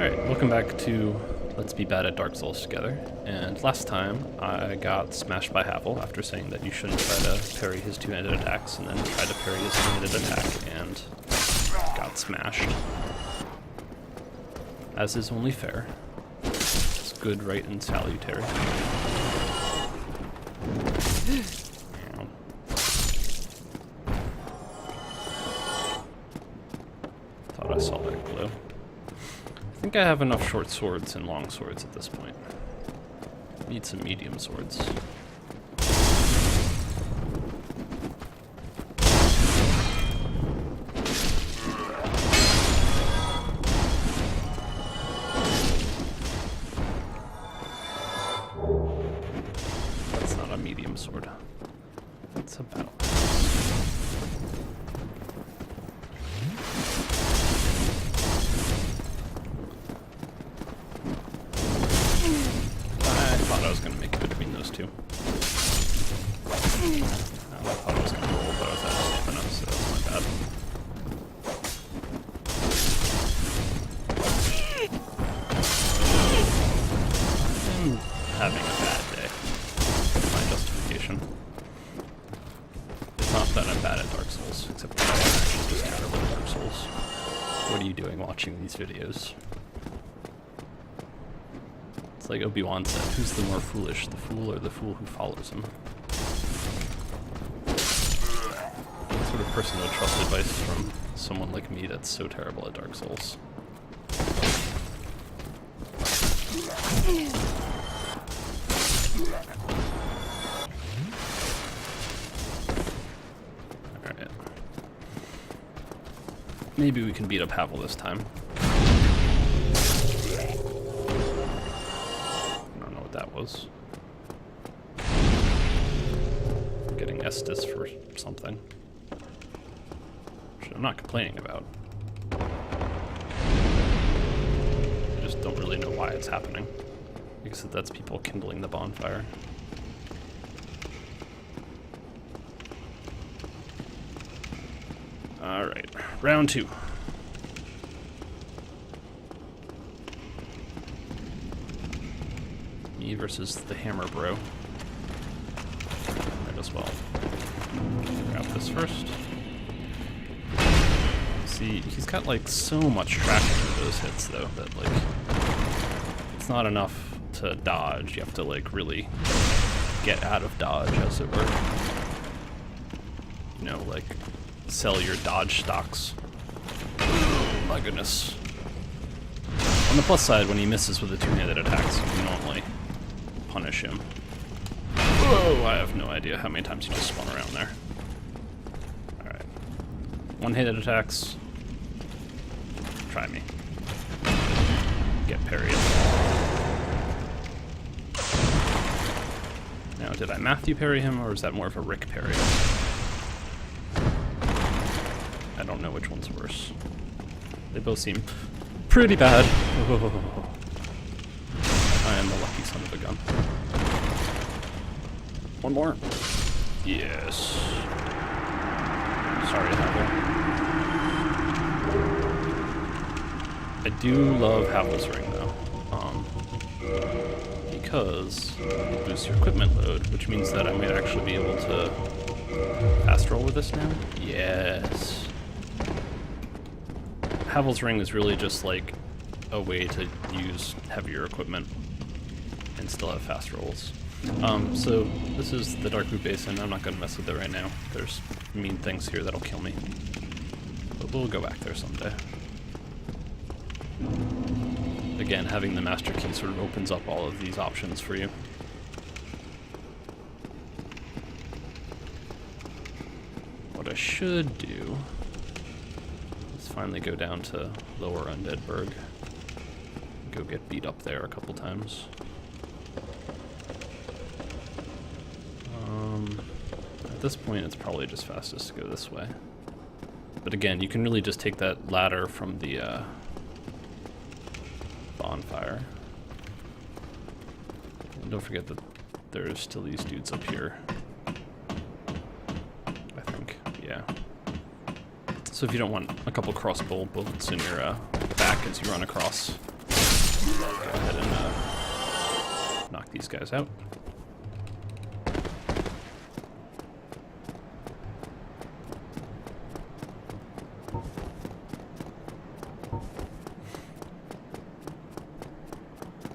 Alright, welcome back to Let's Be Bad at Dark Souls together. And last time I got smashed by Havel after saying that you shouldn't try to parry his two-handed attacks, and then tried to parry his two-handed attack and got smashed. As is only fair. It's good, right, and salutary. Thought I saw that glow. I think I have enough short swords and long swords at this point. Need some medium swords. That's not a medium sword. That's a battle axe. I was going to make it between those two. I thought I was going to roll, but I was out of stamina, so that's my bad. I'm having a bad day. That's my justification. It's not that I'm bad at Dark Souls, except that I'm actually just terrible at Dark Souls. What are you doing watching these videos? It's like Obi-Wan said, who's the more foolish, the fool or the fool who follows him? What sort of person would trust advice from someone like me that's so terrible at Dark Souls? Alright. Maybe we can beat up Havel this time. That was. I'm getting Estus for something. Which I'm not complaining about. I just don't really know why it's happening. I guess that's people kindling the bonfire. Alright, round 2. Me versus the hammer bro. Might as well grab this first. See, he's got like so much traction with those hits though, that like, it's not enough to dodge. You have to like really get out of dodge, as it were. You know, like, sell your dodge stocks. Oh my goodness. On the plus side, when he misses with the two-handed attacks, you can normally punish him. Whoa, I have no idea how many times he just spun around there. Alright. One-handed attacks. Try me. Get parried. Now, did I Matthew parry him, or is that more of a Rick parry? I don't know which one's worse. They both seem pretty bad. Oh. I am the lucky son of a gun. One more. Yes. Sorry, Havel. I do love Havel's ring though, because it boosts your equipment load, which means that I might actually be able to fast roll with this now. Yes. Havel's ring is really just like a way to use heavier equipment and still have fast rolls. So this is the Dark Root Basin. I'm not going to mess with it right now. There's mean things here that'll kill me. But we'll go back there someday. Again, having the Master Key sort of opens up all of these options for you. What I should do is finally go down to Lower Undead Burg. Go get beat up there a couple times. At this point, it's probably just fastest to go this way. But again, you can really just take that ladder from the bonfire. And don't forget that there's still these dudes up here. I think, yeah. So if you don't want a couple crossbow bullets in your back as you run across, Go ahead and knock these guys out.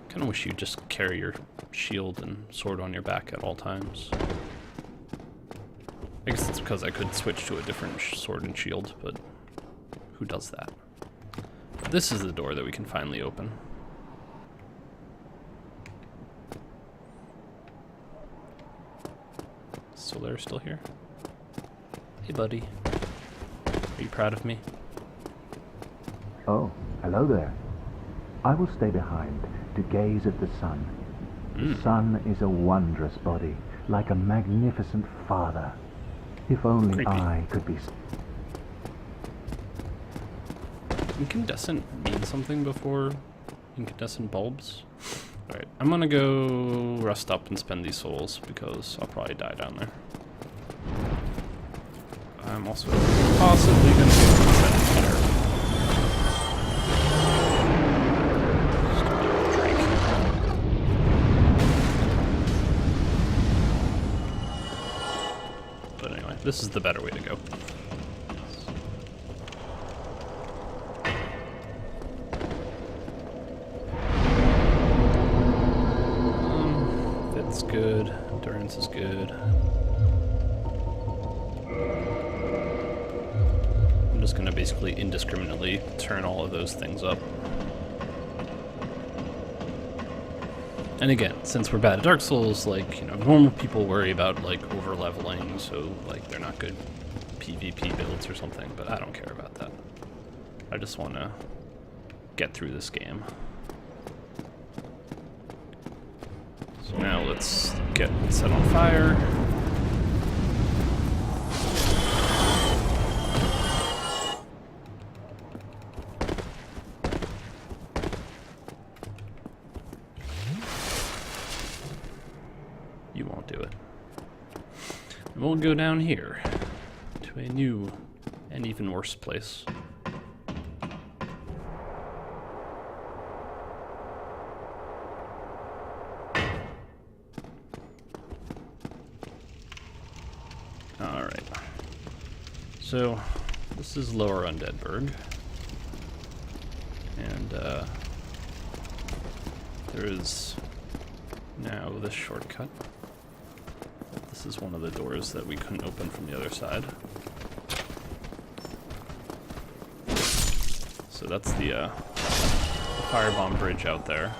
Kind of wish you'd just carry your shield and sword on your back at all times. I guess it's because I could switch to a different sword and shield, but who does that? But this is the door that we can finally open. So they're still here? Hey buddy. Are you proud of me? Oh, hello there. I will stay behind to gaze at the sun. The sun is a wondrous body, like a magnificent father. If only Creepy. I could be... Incandescent mean something before incandescent bulbs? Alright, I'm gonna go rest up and spend these souls because I'll probably die down there. I'm also possibly gonna get fire. But anyway, this is the better way to go. Fit's good, endurance is good. I'm just gonna basically indiscriminately turn all of those things up. And again, since we're bad at Dark Souls, like, you know, normal people worry about, like, over-leveling, so, like, they're not good PvP builds or something, but I don't care about that. I just want to get through this game. So now let's get set on fire. You won't do it. And we'll go down here to a new and even worse place. Alright. So, this is Lower Undeadburg. And, there is now this shortcut. This is one of the doors that we couldn't open from the other side. So that's the firebomb bridge out there.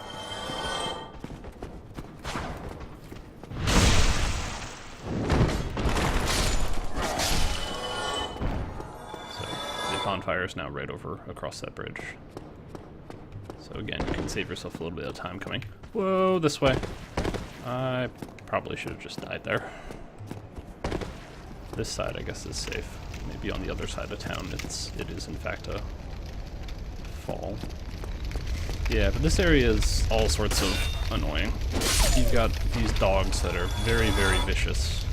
So the bonfire is now right over across that bridge. So again, you can save yourself a little bit of time coming. Whoa, this way. I probably should have just died there. This side, I guess, is safe. Maybe on the other side of town, it is in fact a fall. Yeah, but this area is all sorts of annoying. You've got these dogs that are very, very vicious.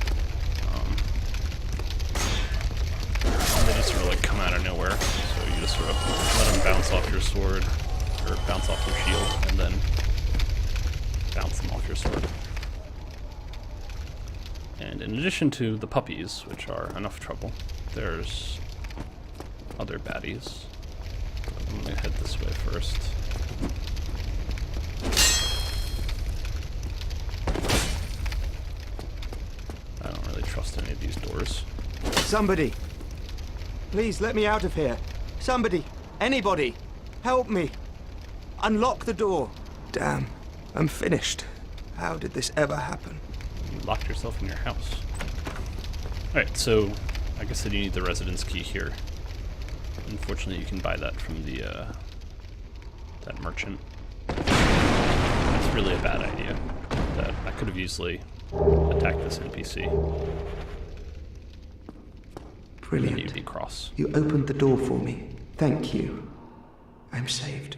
They just sort of like come out of nowhere. So you just sort of let them bounce off your sword, or bounce off your shield, and then bounce them off your sword. And in addition to the puppies, which are enough trouble, there's other baddies. I'm gonna head this way first. I don't really trust any of these doors. Somebody! Please let me out of here. Somebody! Anybody! Help me! Unlock the door! Damn, I'm finished. How did this ever happen? You locked yourself in your house. Alright, so I guess that you need the residence key here. Unfortunately, you can buy that from the that merchant. It's really a bad idea. That I could have easily attacked this NPC. Brilliant. And you'd be cross. You opened the door for me. Thank you. I'm saved.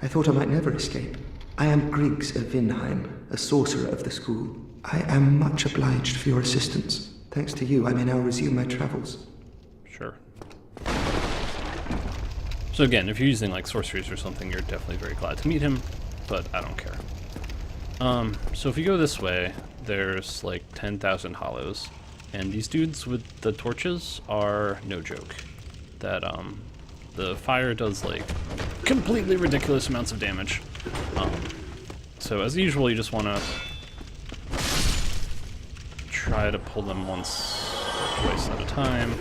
I thought I might never escape. I am Griggs of Vinheim, a sorcerer of the school. I am much obliged for your assistance. Thanks to you, I may now resume my travels. Sure. So again, if you're using like sorceries or something, you're definitely very glad to meet him, but I don't care. So if you go this way, there's like 10,000 hollows, and these dudes with the torches are no joke. That the fire does like completely ridiculous amounts of damage. So as usual, you just want to try to pull them once or twice at a time,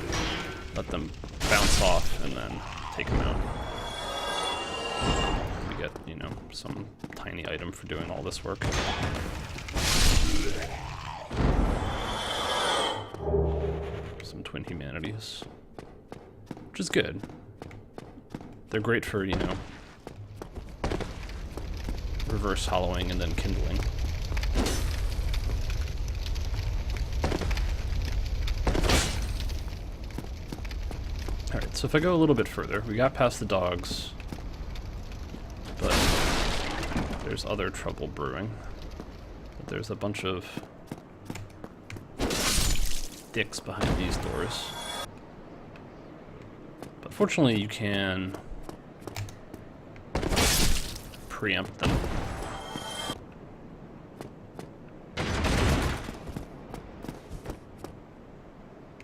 let them bounce off, and then take them out. We get, you know, some tiny item for doing all this work. Some twin humanities, which is good. They're great for, you know, reverse hollowing and then kindling. Alright, so if I go a little bit further, we got past the dogs, but there's other trouble brewing. But there's a bunch of dicks behind these doors. But fortunately you can preempt them.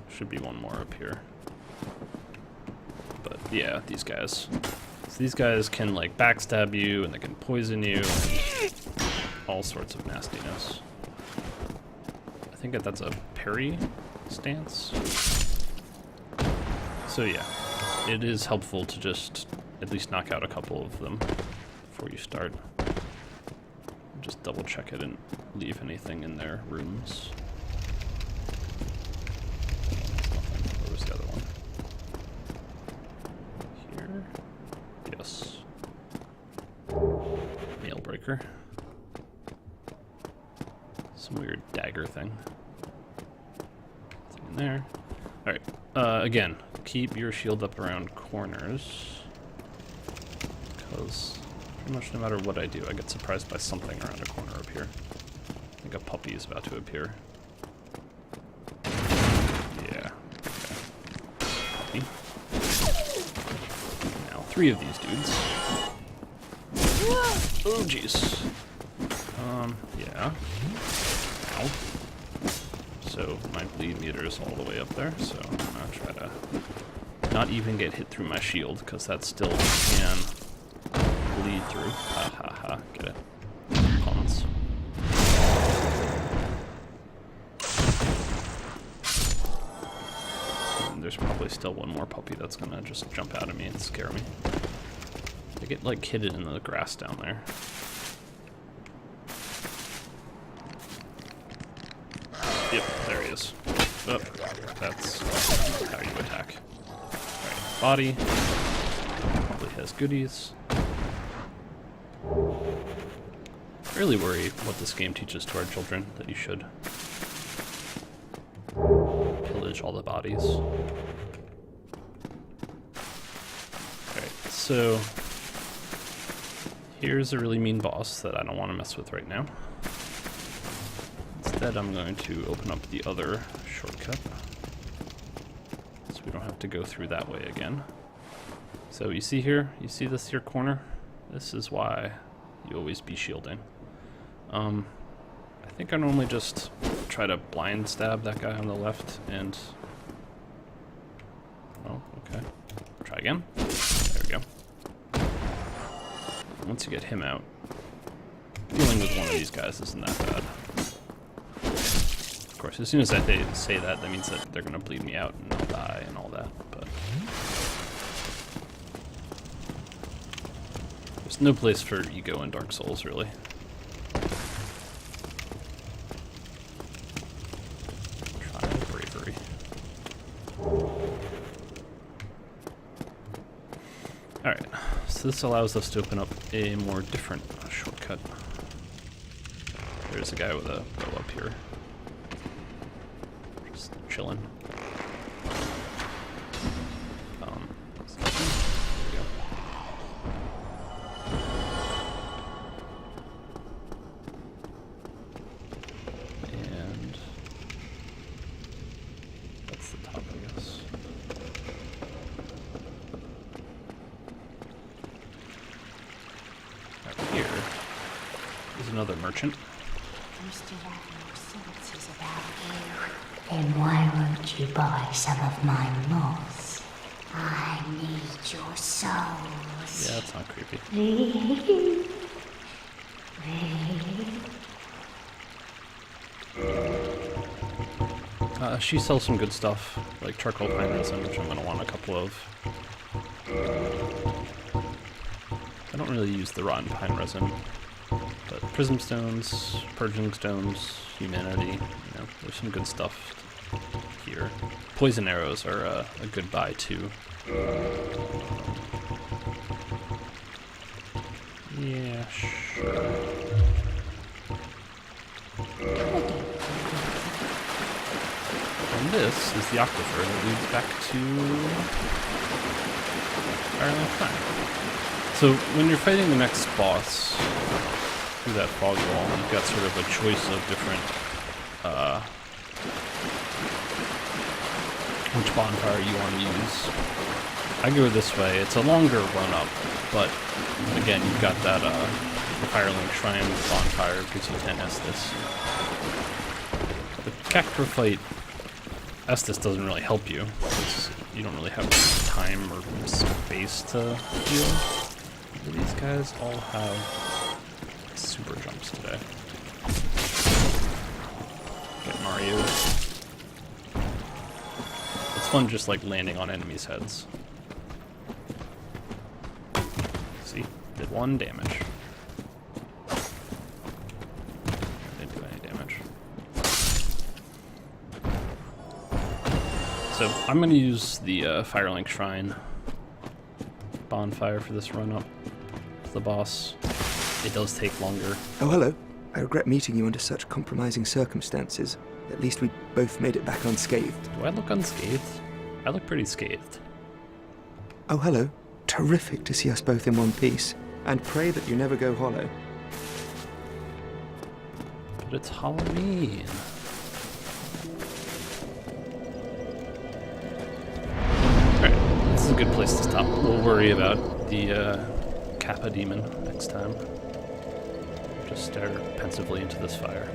Should be one more up here. But yeah, these guys. So these guys can like backstab you, and they can poison you, and all sorts of nastiness. I think that's a parry stance. So yeah, it is helpful to just at least knock out a couple of them before you start. Just double check it and leave anything in their rooms. Where was the other one? Here? Yes. Nail breaker. Some weird dagger thing. Nothing in there. Alright, again, keep your shield up around corners, because pretty much no matter what I do, I get surprised by something around a corner up here. I think a puppy is about to appear. Yeah. Okay. Puppy. Now, 3 of these dudes. Oh, jeez. Yeah. Ow. So my bleed meter is all the way up there, so I'm gonna try to not even get hit through my shield, because that still can bleed through. Ha ha ha, get it. Puns. And there's probably still one more puppy that's gonna just jump out at me and scare me. They get like hidden in the grass down there. Yep, there he is. Oh, that's how you attack. Alright, body. Probably has goodies. Really worry what this game teaches to our children, that you should pillage all the bodies. Alright, so here's a really mean boss that I don't want to mess with right now. Instead, I'm going to open up the other shortcut, so we don't have to go through that way again. So you see here, you see this here corner? This is why you always be shielding. I think I normally just try to blind stab that guy on the left and... Oh, okay. Try again. There we go. Once you get him out, dealing with one of these guys isn't that bad. Of course, as soon as I say that, that means that they're gonna bleed me out and I'll die and all that, but... There's no place for ego in Dark Souls, really. Try bravery. Alright, so this allows us to open up a more different shortcut. There's a guy with a bow up here. Just chilling. another merchant. You still have your senses about you. Then why won't you buy some of my moss? I need your souls. Yeah, that's not creepy. Please. Please. She sells some good stuff, like charcoal pine resin, which I'm going to want a couple of. I don't really use the rotten pine resin, but prism stones, purging stones, humanity, there's some good stuff here. Poison arrows are a good buy too. Yeah, sure. And this is the aquifer that leads back to Ireland Shrine. So when you're fighting the next boss through that fog wall, you've got sort of a choice of different which bonfire you want to use. I go this way. It's a longer run up, but again, you've got that Firelink Shrine bonfire, gives you 10 Estus. The Cactra fight, Estus doesn't really help you, because you don't really have time or space to heal. These guys all have super jumps today. Get Mario. It's fun just like landing on enemies' heads. See? Did 1 damage. Didn't do any damage. So I'm going to use the Firelink Shrine bonfire for this run up to the boss. It does take longer. Oh, hello. I regret meeting you under such compromising circumstances. At least we both made it back unscathed. Do I look unscathed? I look pretty scathed. Oh, hello. Terrific to see us both in one piece. And pray that you never go hollow. But it's Halloween. Alright, this is a good place to stop. We'll worry about the Kappa demon next time. Just stare pensively into this fire.